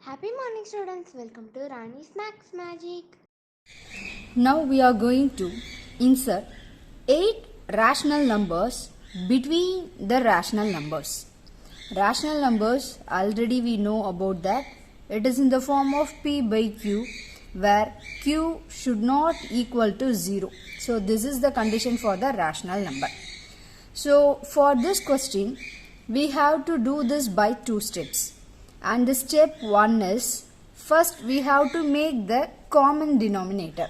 Happy morning, students. Welcome to Rani's Max Magic. Now we are going to insert 8 rational numbers between the rational numbers. Rational numbers, already we know about that. It is in the form of P by Q, where Q should not equal to 0. So this is the condition for the rational number. So for this question, we have to do this by 2 steps. And the step 1 is, first we have to make the common denominator.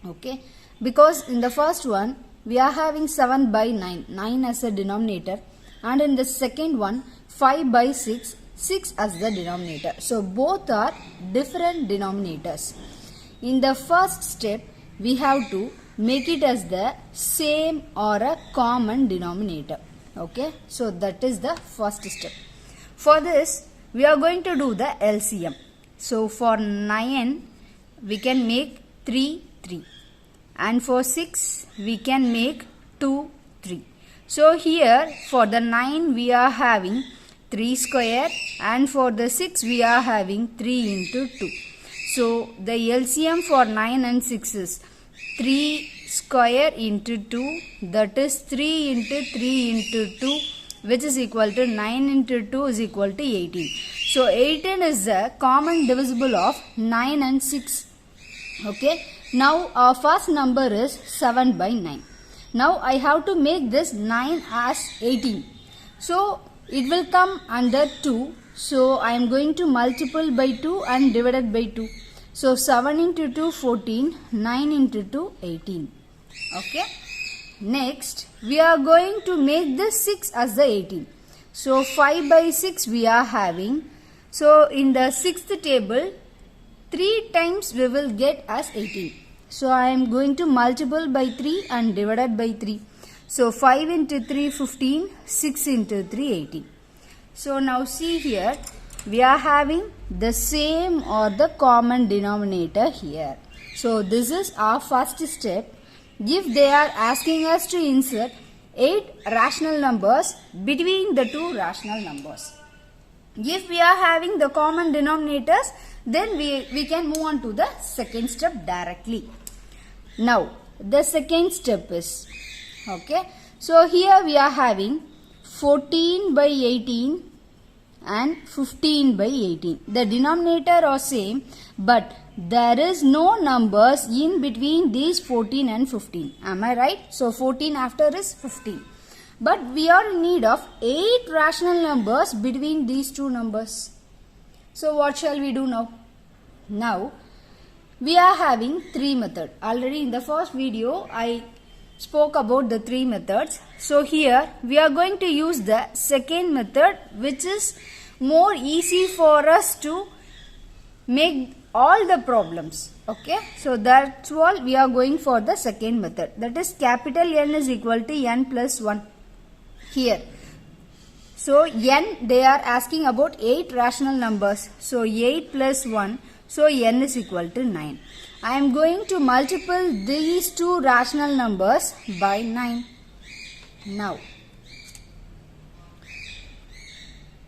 Okay, because in the first one we are having 7 by 9 as a denominator, and in the second one 5 by 6 as the denominator. So both are different denominators. In the first step we have to make it as the same or a common denominator. Okay, so that is the first step. For this we are going to do the LCM. So for 9 we can make 3, and for 6 we can make 2, 3. So here for the 9 we are having 3 square, and for the 6 we are having 3 into 2. So the LCM for 9 and 6 is 3 square into 2, that is 3 into 3 into 2, which is equal to 9 into 2 is equal to 18. So 18 is the common divisible of 9 and 6. Okay. Now our first number is 7 by 9. Now I have to make this 9 as 18. So it will come under 2. So I am going to multiply by 2 and divided by 2. So 7 into 2 14, 9 into 2 18. Okay. Next we are going to make this 6 as the 18. So 5 by 6 we are having. So in the sixth table 3 times we will get as 18. So I am going to multiply by 3 and divided by 3. So 5 into 3 15, 6 into 3 18. So now see here, we are having the same or the common denominator here. So this is our first step. If they are asking us to insert 8 rational numbers between the two rational numbers. If we are having the common denominators, then we can move on to the second step directly. Now the second step is, okay, so here we are having 14 by 18 and 15 by 18. The denominator are same, but there is no numbers in between these 14 and 15. Am I right? So 14 after is 15. But we are in need of 8 rational numbers between these two numbers. So what shall we do now? Now we are having 3 methods. Already in the first video I spoke about the 3 methods. So here we are going to use the second method, which is more easy for us to make all the problems. Okay, so that's all we are going for the second method. That is capital N is equal to N plus 1 here. So N, they are asking about 8 rational numbers. So 8 plus 1. So N is equal to 9. I am going to multiply these two rational numbers by 9. Now,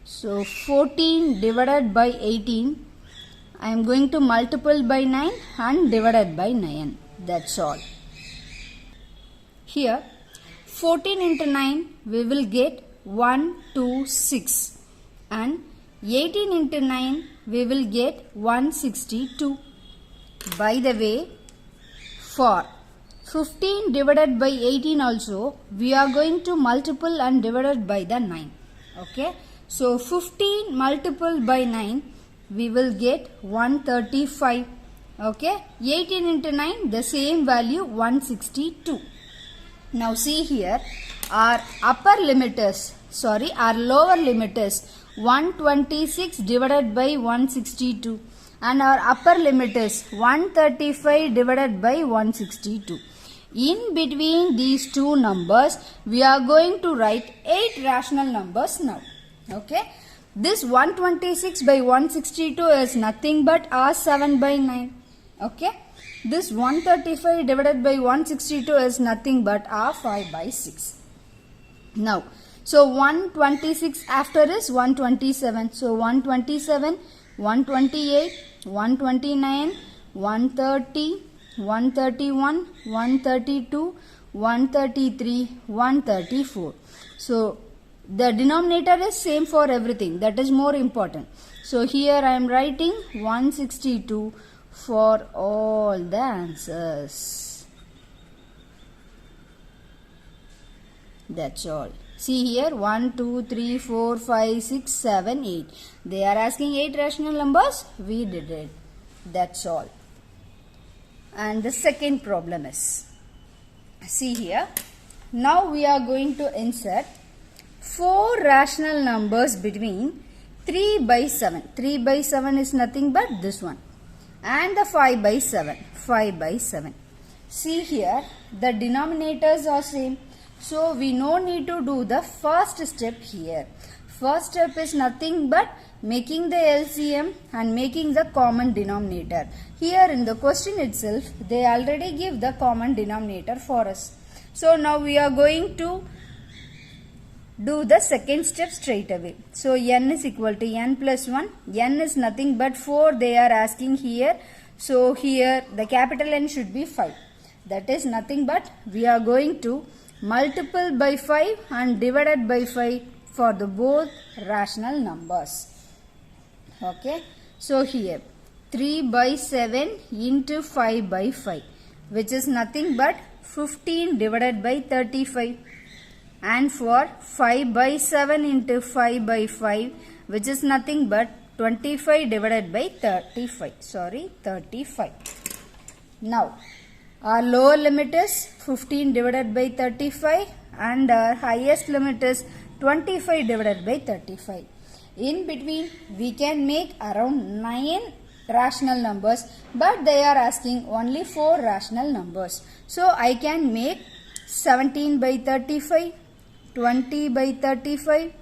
so 14 divided by 18, I am going to multiply by 9 and divided by 9. That's all. Here 14 into 9 we will get 1, 2, 6, and 18 into 9 we will get 162. By the way, for 15 divided by 18 also we are going to multiply and divided by the 9. Okay, so 15 multiplied by 9 we will get 135. Okay, 18 into 9 the same value 162. Now see here, our upper limit is, our lower limit is 126 divided by 162, and our upper limit is 135 divided by 162. In between these two numbers we are going to write 8 rational numbers now. Okay, this 126 by 162 is nothing but our 7 by 9. Okay, this 135 divided by 162 is nothing but our 5 by 6. Now, so 126 after is 127. So 127 128, 129, 130, 131, 132, 133, 134. So the denominator is same for everything. That is more important. So here I am writing 162 for all the answers. That's all. See here 1, 2, 3, 4, 5, 6, 7, 8. They are asking 8 rational numbers. We did it. That's all. And the second problem is, see here. Now we are going to insert 4 rational numbers between 3 by 7. 3 by 7 is nothing but this one. And the 5 by 7. 5 by 7. See here, the denominators are same. So we no need to do the first step here. First step is nothing but making the LCM and making the common denominator. Here in the question itself, they already give the common denominator for us. So now we are going to do the second step straight away. So n is equal to n plus 1. N is nothing but 4 they are asking here. So here the capital N should be 5. That is nothing but we are going to multiple by 5 and divided by 5 for the both rational numbers. Okay. So here 3 by 7 into 5 by 5, which is nothing but 15 divided by 35. And for 5 by 7 into 5 by 5, which is nothing but 25 divided by 35. 35. Now our lower limit is 15 divided by 35 and our highest limit is 25 divided by 35. In between we can make around 9 rational numbers, but they are asking only 4 rational numbers. So I can make 17 by 35, 20 by 35,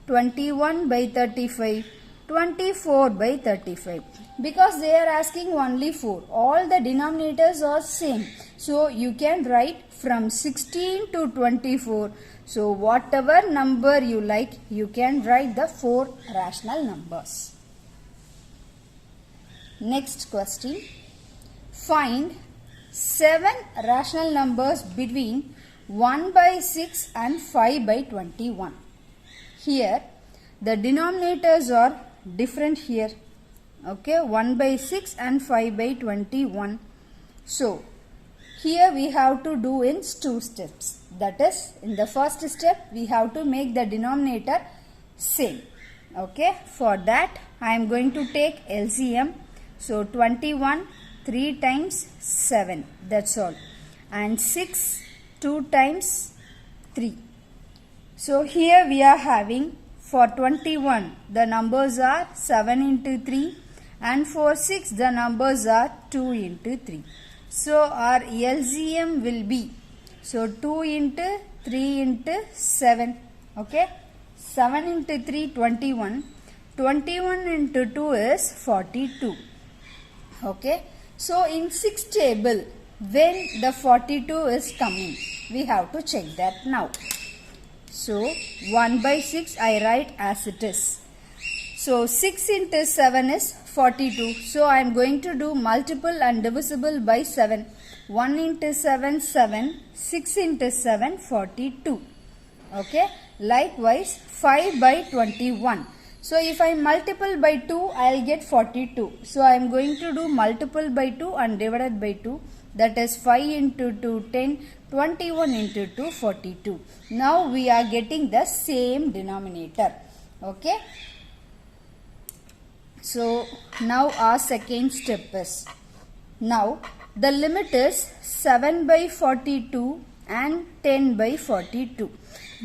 21 by 35, 24 by 35. Because they are asking only 4. All the denominators are same. So you can write from 16 to 24. So whatever number you like, you can write the 4 rational numbers. Next question. Find 7 rational numbers between 1 by 6 and 5 by 21. Here the denominators are different here. Okay, 1 by 6 and 5 by 21. So here we have to do in 2 steps. That is, in the first step we have to make the denominator same. Okay, for that I am going to take LCM. So 21 3 times 7, that's all, and 6 2 times 3. So here we are having for 21 the numbers are 7 into 3, and for 6 the numbers are 2 into 3. So our LCM will be, so 2 into 3 into 7. Okay, 7 into 3 21, 21 into 2 is 42. Okay, so in 6 table when the 42 is coming, we have to check that now. So 1 by 6 I write as it is. So 6 into 7 is 42. So I am going to do multiple and divisible by 7. 1 into 7 7, 6 into 7 42. Okay, likewise 5 by 21. So if I multiple by 2, I will get 42. So I am going to do multiple by 2 and divided by 2. That is 5 into 2 10, 21 into 2 42. Now we are getting the same denominator. Okay. So now our second step is, now the limit is 7 by 42 and 10 by 42.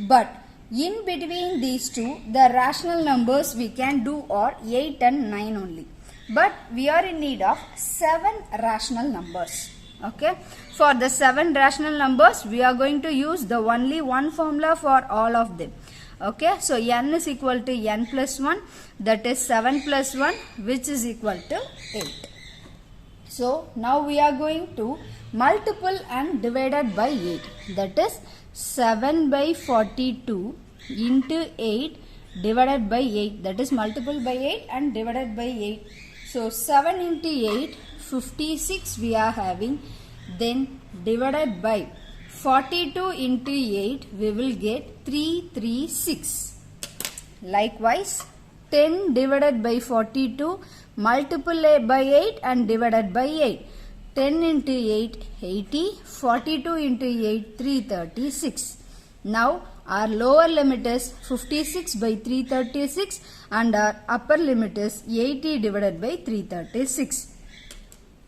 But in between these two, the rational numbers we can do are 8 and 9 only. But we are in need of 7 rational numbers. Okay. For the 7 rational numbers, we are going to use the only one formula for all of them. Okay. So n is equal to n plus 1. That is 7 plus 1, which is equal to 8. So now we are going to multiple and divided by 8. That is 7 by 42 into 8 divided by 8, that is multiple by 8 and divided by 8. So 7 into 8, 56 we are having, then divided by 42 into 8 we will get 336. Likewise 10 divided by 42, multiply by 8 and divided by 8. 10 into 8, 80, 42 into 8, 336. Now our lower limit is 56 by 336 and our upper limit is 80 divided by 336.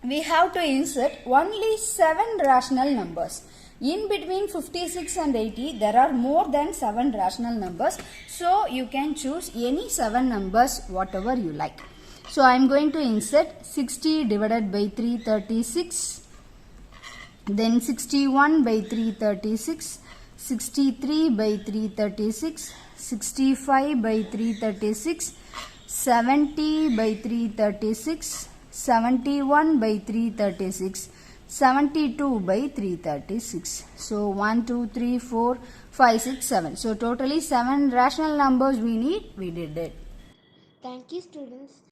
We have to insert only 7 rational numbers. In between 56 and 80, there are more than 7 rational numbers. So you can choose any 7 numbers, whatever you like. So I am going to insert 60 divided by 336, then 61 by 336, 63 by 336, 65 by 336, 70 by 336, 71 by 336, 72 by 336. So 1, 2, 3, 4, 5, 6, 7. So totally 7 rational numbers we need. We did it. Thank you, students.